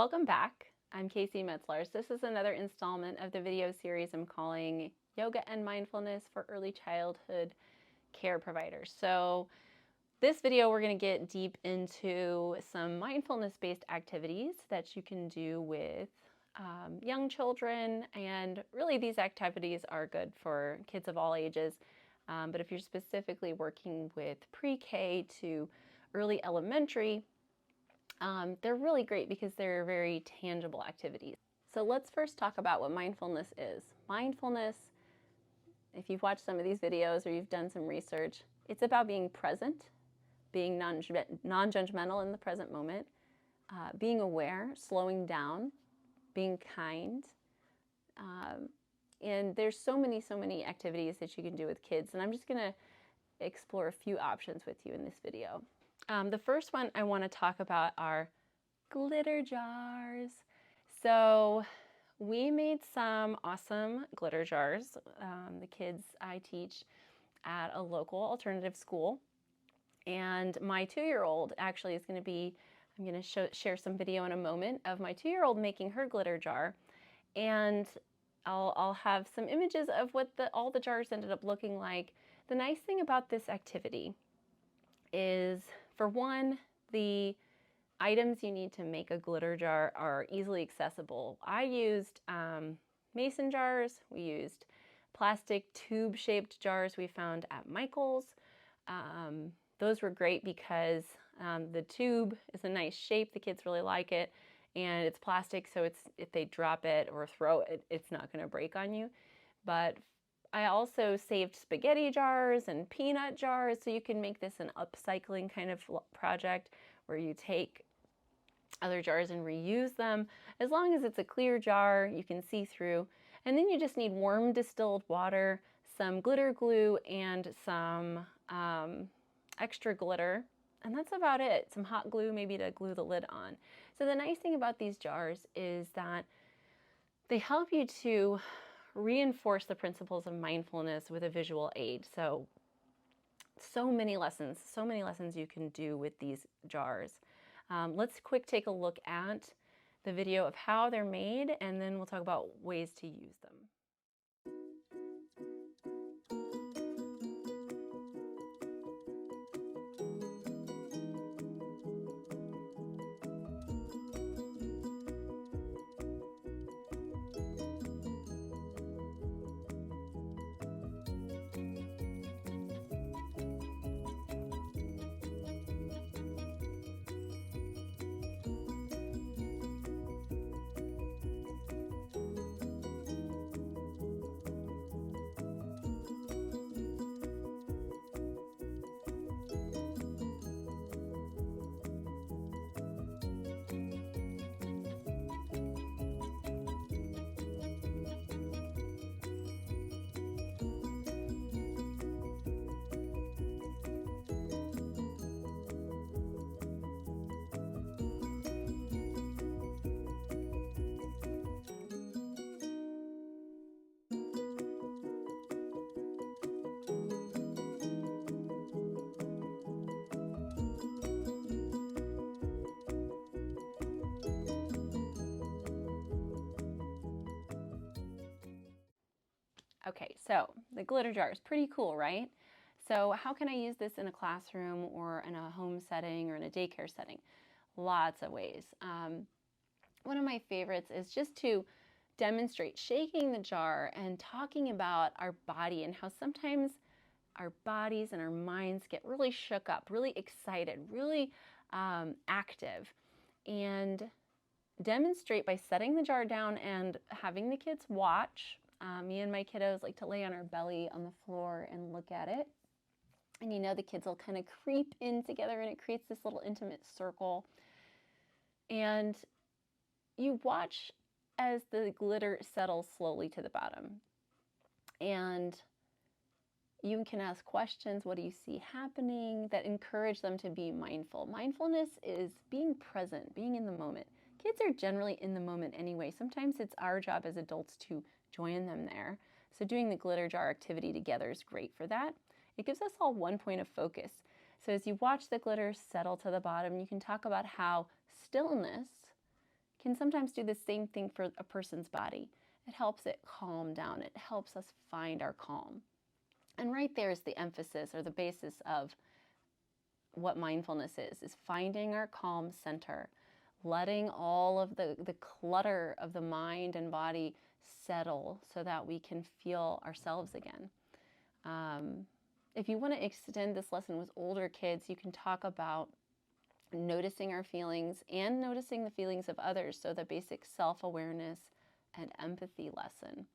Welcome back. I'm Casey Metzlars. This is another installment of the video series I'm calling Yoga and Mindfulness for Early Childhood Care Providers. So this video, we're going to get deep into some mindfulness-based activities that you can do with young children, and really these activities are good for kids of all ages, but if you're specifically working with pre-K to early elementary, they're really great because they're very tangible activities. So let's first talk about what mindfulness is. Mindfulness, if you've watched some of these videos or you've done some research, it's about being present, being non-judgmental in the present moment, being aware, slowing down, being kind. And there's so many activities that you can do with kids, and I'm just going to explore a few options with you in this video. The first one I want to talk about are glitter jars. So we made some awesome glitter jars. The kids I teach at a local alternative school, and my 2-year-old actually is going to be, I'm going to share some video in a moment of my 2-year-old making her glitter jar, and I'll have some images of what all the jars ended up looking like. The nice thing about this activity is, for one, the items you need to make a glitter jar are easily accessible. I used mason jars. We used plastic tube-shaped jars we found at Michael's. Those were great because the tube is a nice shape. The kids really like it, and it's plastic, so if they drop it or throw it, it's not going to break on you. But I also saved spaghetti jars and peanut jars, so you can make this an upcycling kind of project where you take other jars and reuse them. As long as it's a clear jar, you can see through. And then you just need warm distilled water, some glitter glue, and some extra glitter. And that's about it. Some hot glue maybe to glue the lid on. So the nice thing about these jars is that they help you to reinforce the principles of mindfulness with a visual aid. So many lessons you can do with these jars. Let's take a look at the video of how they're made, and then we'll talk about ways to use them. Okay, so the glitter jar is pretty cool, right? So how can I use this in a classroom or in a home setting or in a daycare setting? Lots of ways. One of my favorites is just to demonstrate shaking the jar and talking about our body and how sometimes our bodies and our minds get really shook up, really excited, really active, and demonstrate by setting the jar down and having the kids watch. Me and my kiddos like to lay on our belly on the floor and look at it. And the kids will kind of creep in together, and it creates this little intimate circle. And you watch as the glitter settles slowly to the bottom. And you can ask questions. What do you see happening? That encourage them to be mindful. Mindfulness is being present, being in the moment. Kids are generally in the moment anyway. Sometimes it's our job as adults to join them there. So doing the glitter jar activity together is great for that. It gives us all one point of focus. So as you watch the glitter settle to the bottom, you can talk about how stillness can sometimes do the same thing for a person's body. It helps it calm down. It helps us find our calm. And right there is the emphasis or the basis of what mindfulness is finding our calm center, letting all of the clutter of the mind and body settle so that we can feel ourselves again. If you want to extend this lesson with older kids, you can talk about noticing our feelings and noticing the feelings of others, so the basic self-awareness and empathy lesson.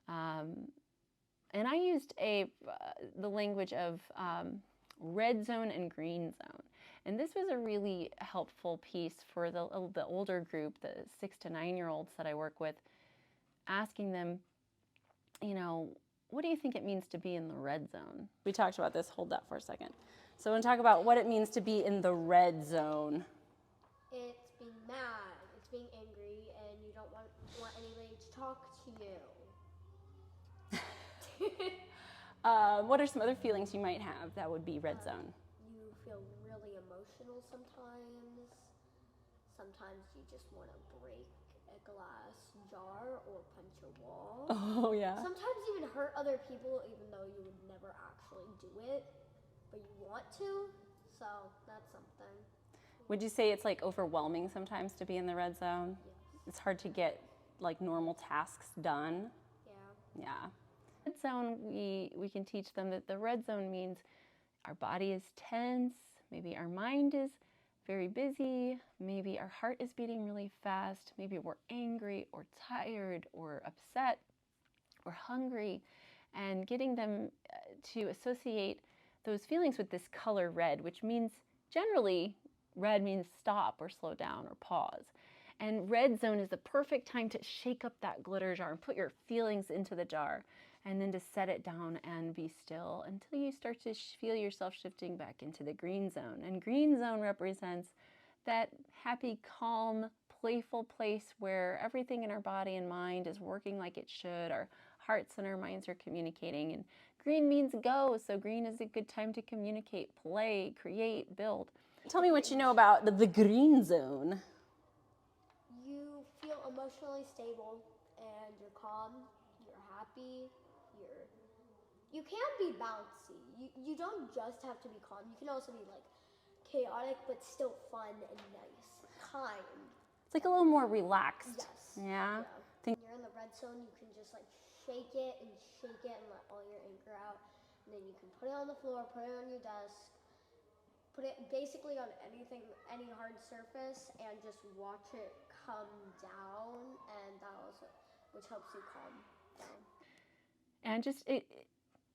And I used the language of red zone and green zone. And this was a really helpful piece for the older group, the 6 to 9-year-olds that I work with, asking them, you know, what do you think it means to be in the red zone? We talked about this. Hold that for a second. So I want to talk about what it means to be in the red zone. It's being mad, it's being angry, and you don't want anybody to talk to you. What are some other feelings you might have that would be red zone? You feel really emotional sometimes. Sometimes you just want to break a glass jar or punch a wall. Oh, yeah. Sometimes even hurt other people, even though you would never actually do it, but you want to. So that's something. Would you say it's like overwhelming sometimes to be in the red zone? Yes. It's hard to get like normal tasks done. Yeah. Yeah. Red zone, we can teach them that the red zone means our body is tense, maybe our mind is very busy, maybe our heart is beating really fast, maybe we're angry or tired or upset or hungry, and getting them to associate those feelings with this color red, which means generally red means stop or slow down or pause. And red zone is the perfect time to shake up that glitter jar and put your feelings into the jar, and then to set it down and be still until you start to feel yourself shifting back into the green zone. And green zone represents that happy, calm, playful place where everything in our body and mind is working like it should. Our hearts and our minds are communicating. And green means go, so green is a good time to communicate, play, create, build. Tell me what you know about the green zone. You feel emotionally stable and you're calm, you're happy, you can be bouncy. You don't just have to be calm. You can also be like chaotic but still fun and nice, kind. It's like a little more relaxed. Yes. Yeah. When you're in the red zone, you can just like shake it and let all your anger out. And then you can put it on the floor, put it on your desk, put it basically on anything, any hard surface, and just watch it come down, and that also, which helps you calm down. And just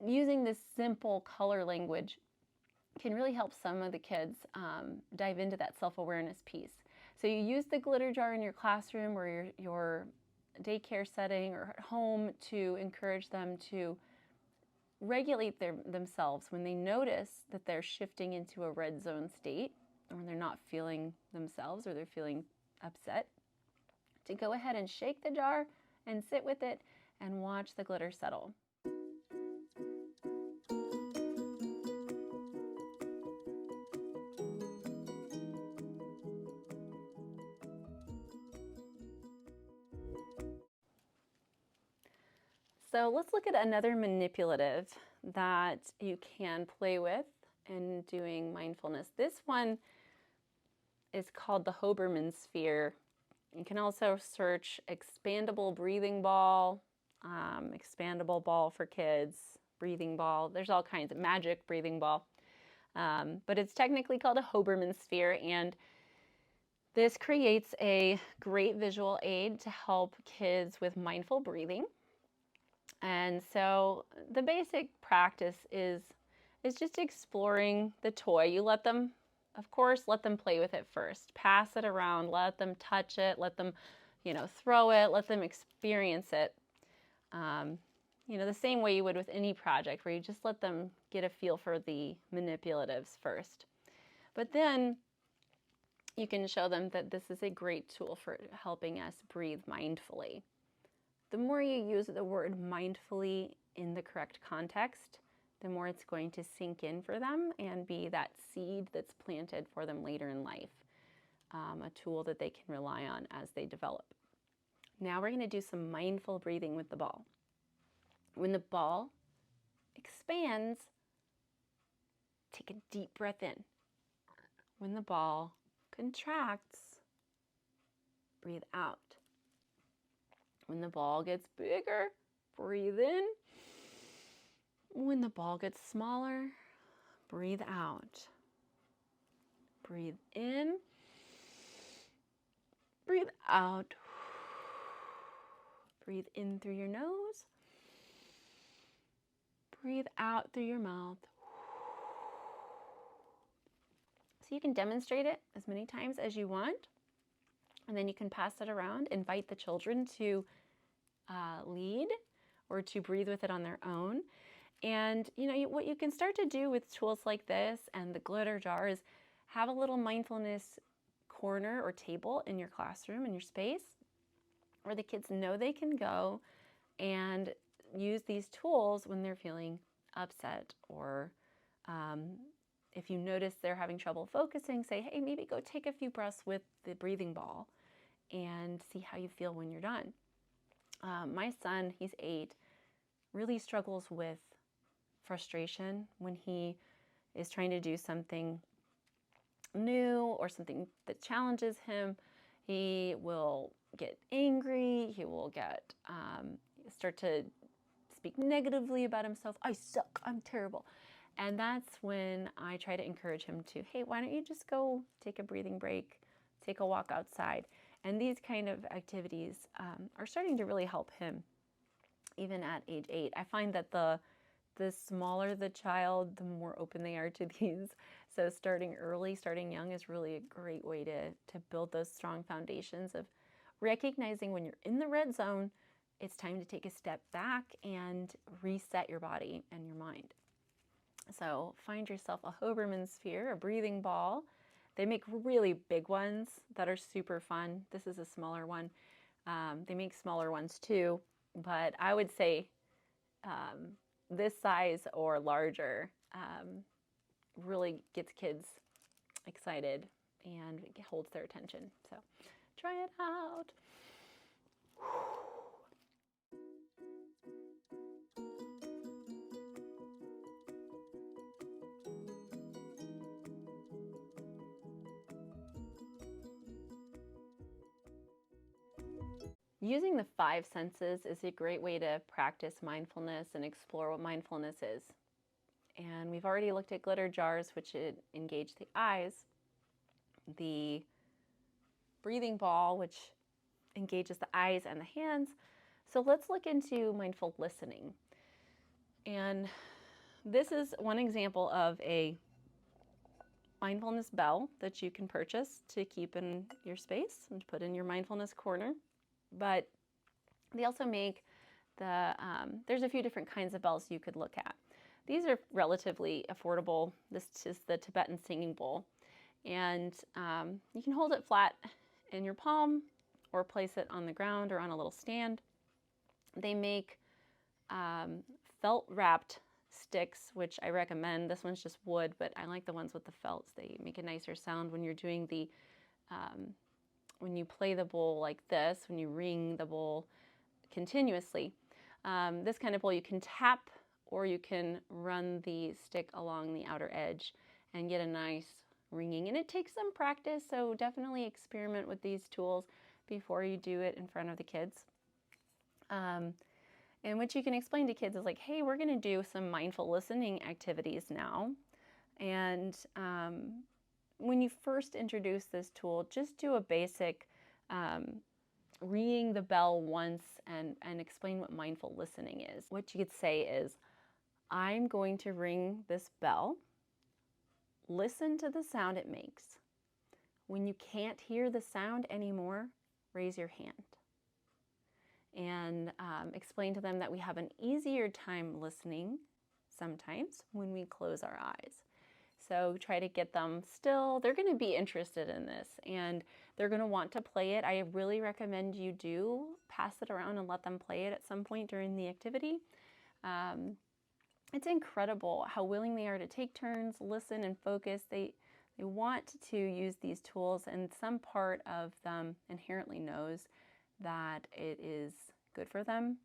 using this simple color language can really help some of the kids dive into that self-awareness piece. So you use the glitter jar in your classroom or your daycare setting or at home to encourage them to regulate themselves when they notice that they're shifting into a red zone state, or when they're not feeling themselves or they're feeling upset, to go ahead and shake the jar and sit with it and watch the glitter settle. So let's look at another manipulative that you can play with in doing mindfulness. This one is called the Hoberman sphere. You can also search expandable breathing ball, expandable ball for kids, breathing ball. There's all kinds of magic breathing ball. But it's technically called a Hoberman sphere, and this creates a great visual aid to help kids with mindful breathing. And so the basic practice is just exploring the toy. You let them, of course, let them play with it first. Pass it around, let them touch it, let them, throw it, let them experience it. The same way you would with any project, where you just let them get a feel for the manipulatives first. But then you can show them that this is a great tool for helping us breathe mindfully. The more you use the word mindfully in the correct context, the more it's going to sink in for them and be that seed that's planted for them later in life. a tool that they can rely on as they develop. Now we're going to do some mindful breathing with the ball. When the ball expands, take a deep breath in. When the ball contracts, breathe out. When the ball gets bigger, breathe in. When the ball gets smaller, breathe out. Breathe in. Breathe out. Breathe in through your nose. Breathe out through your mouth. So you can demonstrate it as many times as you want, and then you can pass it around, invite the children to lead or to breathe with it on their own. And what you can start to do with tools like this and the glitter jar is have a little mindfulness corner or table in your classroom, in your space, where the kids know they can go and use these tools when they're feeling upset, or if you notice they're having trouble focusing, say, hey, maybe go take a few breaths with the breathing ball and see how you feel when you're done. My son, he's 8, really struggles with frustration when he is trying to do something new or something that challenges him. He will get angry. He will start to speak negatively about himself. I suck. I'm terrible. And that's when I try to encourage him to, hey, why don't you just go take a breathing break, take a walk outside. And these kind of activities are starting to really help him, even at age 8. I find that the smaller the child, the more open they are to these. So starting early, starting young is really a great way to build those strong foundations of recognizing when you're in the red zone, it's time to take a step back and reset your body and your mind. So find yourself a Hoberman sphere, a breathing ball. They make really big ones that are super fun. This is a smaller one. They make smaller ones too, but I would say this size or larger really gets kids excited and holds their attention. So try it out. Using the 5 senses is a great way to practice mindfulness and explore what mindfulness is. And we've already looked at glitter jars, which engage the eyes, the breathing ball, which engages the eyes and the hands. So let's look into mindful listening. And this is one example of a mindfulness bell that you can purchase to keep in your space and to put in your mindfulness corner. But they also make there's a few different kinds of bells you could look at. These are relatively affordable. This is the Tibetan singing bowl. And you can hold it flat in your palm or place it on the ground or on a little stand. They make felt wrapped sticks, which I recommend. This one's just wood, but I like the ones with the felts. They make a nicer sound when you're doing when you play the bowl like this, when you ring the bowl continuously. This kind of bowl you can tap or you can run the stick along the outer edge and get a nice ringing. And it takes some practice, so definitely experiment with these tools before you do it in front of the kids. And what you can explain to kids is like, hey, we're going to do some mindful listening activities now. And when you first introduce this tool, just do a basic ringing the bell once and explain what mindful listening is. What you could say is, I'm going to ring this bell. Listen to the sound it makes. When you can't hear the sound anymore, raise your hand. And explain to them that we have an easier time listening sometimes when we close our eyes. So try to get them still. They're going to be interested in this and they're going to want to play it. I really recommend you do pass it around and let them play it at some point during the activity. It's incredible how willing they are to take turns, listen, and focus. They want to use these tools, and some part of them inherently knows that it is good for them.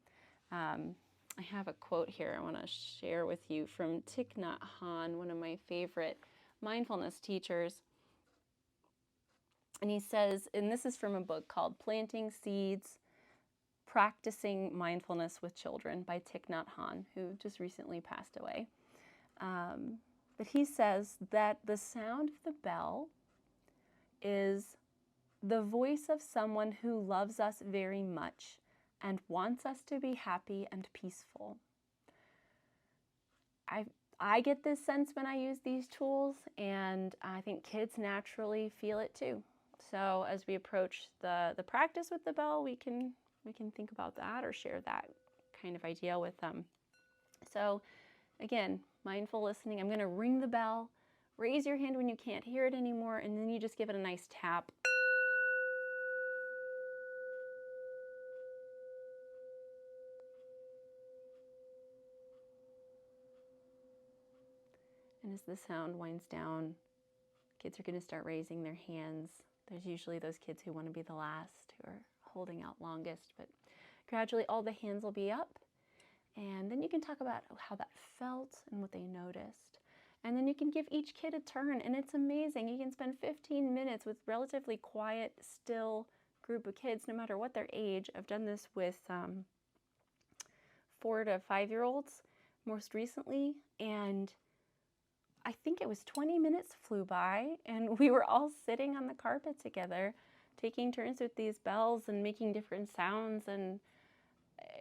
I have a quote here I want to share with you from Thich Nhat Hanh, one of my favorite mindfulness teachers. And he says, and this is from a book called Planting Seeds, Practicing Mindfulness with Children by Thich Nhat Hanh, who just recently passed away. But he says that the sound of the bell is the voice of someone who loves us very much and wants us to be happy and peaceful. I get this sense when I use these tools, and I think kids naturally feel it too. So as we approach the practice with the bell, we can think about that or share that kind of idea with them. So again, mindful listening. I'm going to ring the bell. Raise your hand when you can't hear it anymore, and then you just give it a nice tap. And as the sound winds down, kids are going to start raising their hands. There's usually those kids who want to be the last, who are holding out longest, but gradually all the hands will be up. And then you can talk about how that felt and what they noticed. And then you can give each kid a turn, and it's amazing. You can spend 15 minutes with relatively quiet, still group of kids, no matter what their age. I've done this with 4 to 5-year-olds most recently, and I think it was 20 minutes flew by, and we were all sitting on the carpet together, taking turns with these bells and making different sounds, and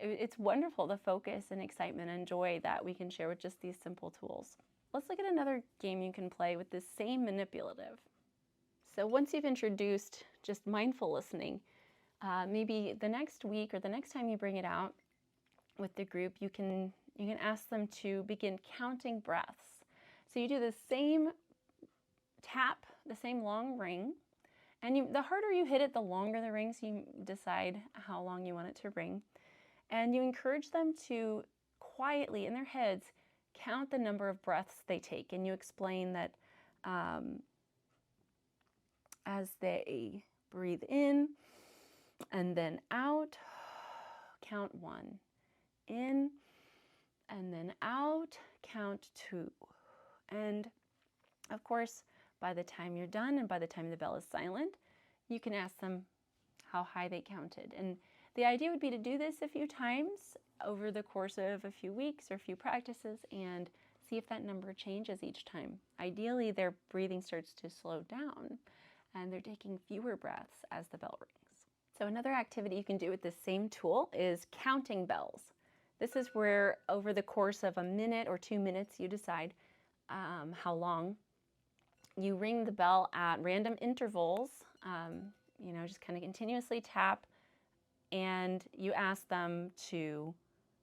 it's wonderful, the focus and excitement and joy that we can share with just these simple tools. Let's look at another game you can play with this same manipulative. So once you've introduced just mindful listening, maybe the next week or the next time you bring it out with the group, you can ask them to begin counting breaths. So you do the same tap, the same long ring, and the harder you hit it, the longer the ring, so you decide how long you want it to ring. And you encourage them to quietly, in their heads, count the number of breaths they take. And you explain that as they breathe in and then out, count 1. In and then out, count 2. And of course, by the time you're done and by the time the bell is silent, you can ask them how high they counted. And the idea would be to do this a few times over the course of a few weeks or a few practices and see if that number changes each time. Ideally, their breathing starts to slow down and they're taking fewer breaths as the bell rings. So another activity you can do with this same tool is counting bells. This is where over the course of a minute or 2 minutes, you decide how long. You ring the bell at random intervals, just kind of continuously tap, and you ask them to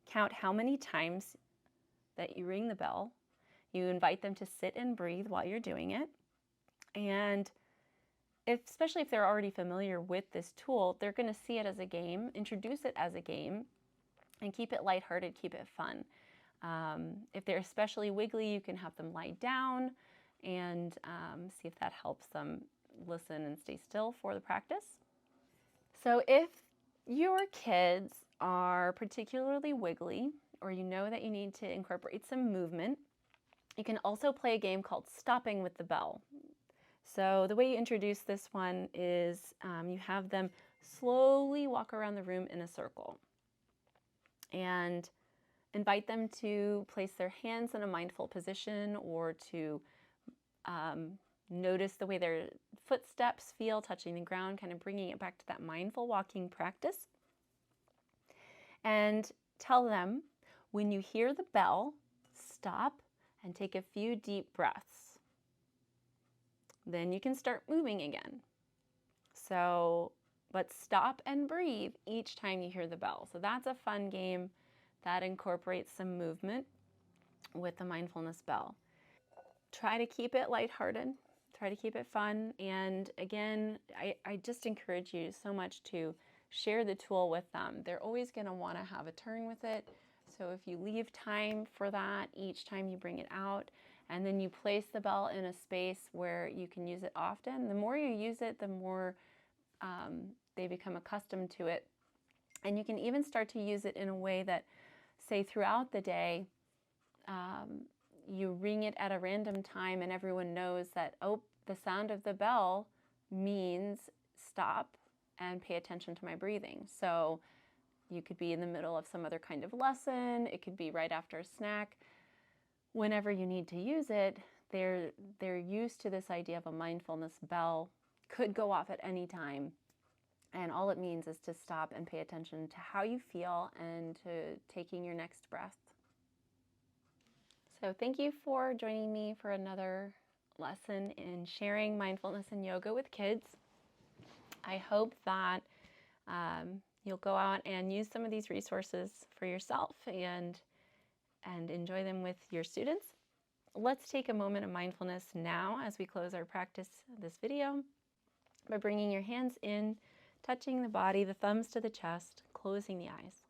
count how many times that you ring the bell. You invite them to sit and breathe while you're doing it. And especially if they're already familiar with this tool, they're going to see it as a game, introduce it as a game, and keep it lighthearted, keep it fun. If they're especially wiggly, you can have them lie down and see if that helps them listen and stay still for the practice. So if your kids are particularly wiggly, or you know that you need to incorporate some movement, you can also play a game called Stopping with the Bell. So the way you introduce this one is you have them slowly walk around the room in a circle and invite them to place their hands in a mindful position or to notice the way their footsteps feel touching the ground, kind of bringing it back to that mindful walking practice. And tell them, when you hear the bell, stop and take a few deep breaths. Then you can start moving again. But stop and breathe each time you hear the bell. So that's a fun game that incorporates some movement with the mindfulness bell. Try to keep it lighthearted. Try to keep it fun. And again, I just encourage you so much to share the tool with them. They're always going to want to have a turn with it. So if you leave time for that each time you bring it out, And then you place the bell in a space where you can use it often. The more you use it, the more they become accustomed to it. And you can even start to use it in a way that, say, throughout the day, you ring it at a random time and everyone knows that, oh, the sound of the bell means stop and pay attention to my breathing. So you could be in the middle of some other kind of lesson. It could be right after a snack. Whenever you need to use it, they're used to this idea of a mindfulness bell. Could go off at any time. And all it means is to stop and pay attention to how you feel and to taking your next breath. So thank you for joining me for another lesson in sharing mindfulness and yoga with kids. I hope that you'll go out and use some of these resources for yourself and enjoy them with your students. Let's take a moment of mindfulness now as we close our practice this video by bringing your hands in, touching the body, the thumbs to the chest, closing the eyes.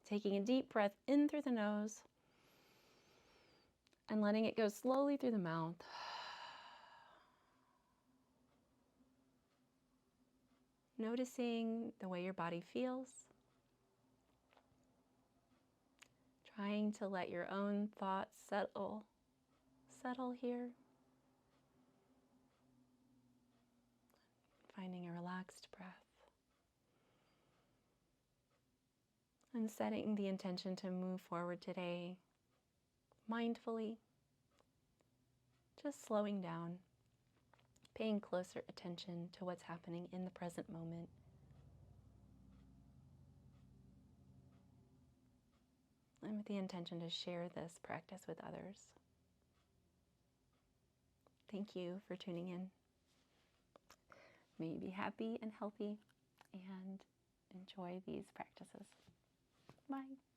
Taking a deep breath in through the nose and letting it go slowly through the mouth. Noticing the way your body feels. Trying to let your own thoughts settle here. Finding a relaxed breath. And setting the intention to move forward today mindfully. Just slowing down. Paying closer attention to what's happening in the present moment. And with the intention to share this practice with others. Thank you for tuning in. May you be happy and healthy and enjoy these practices. Bye.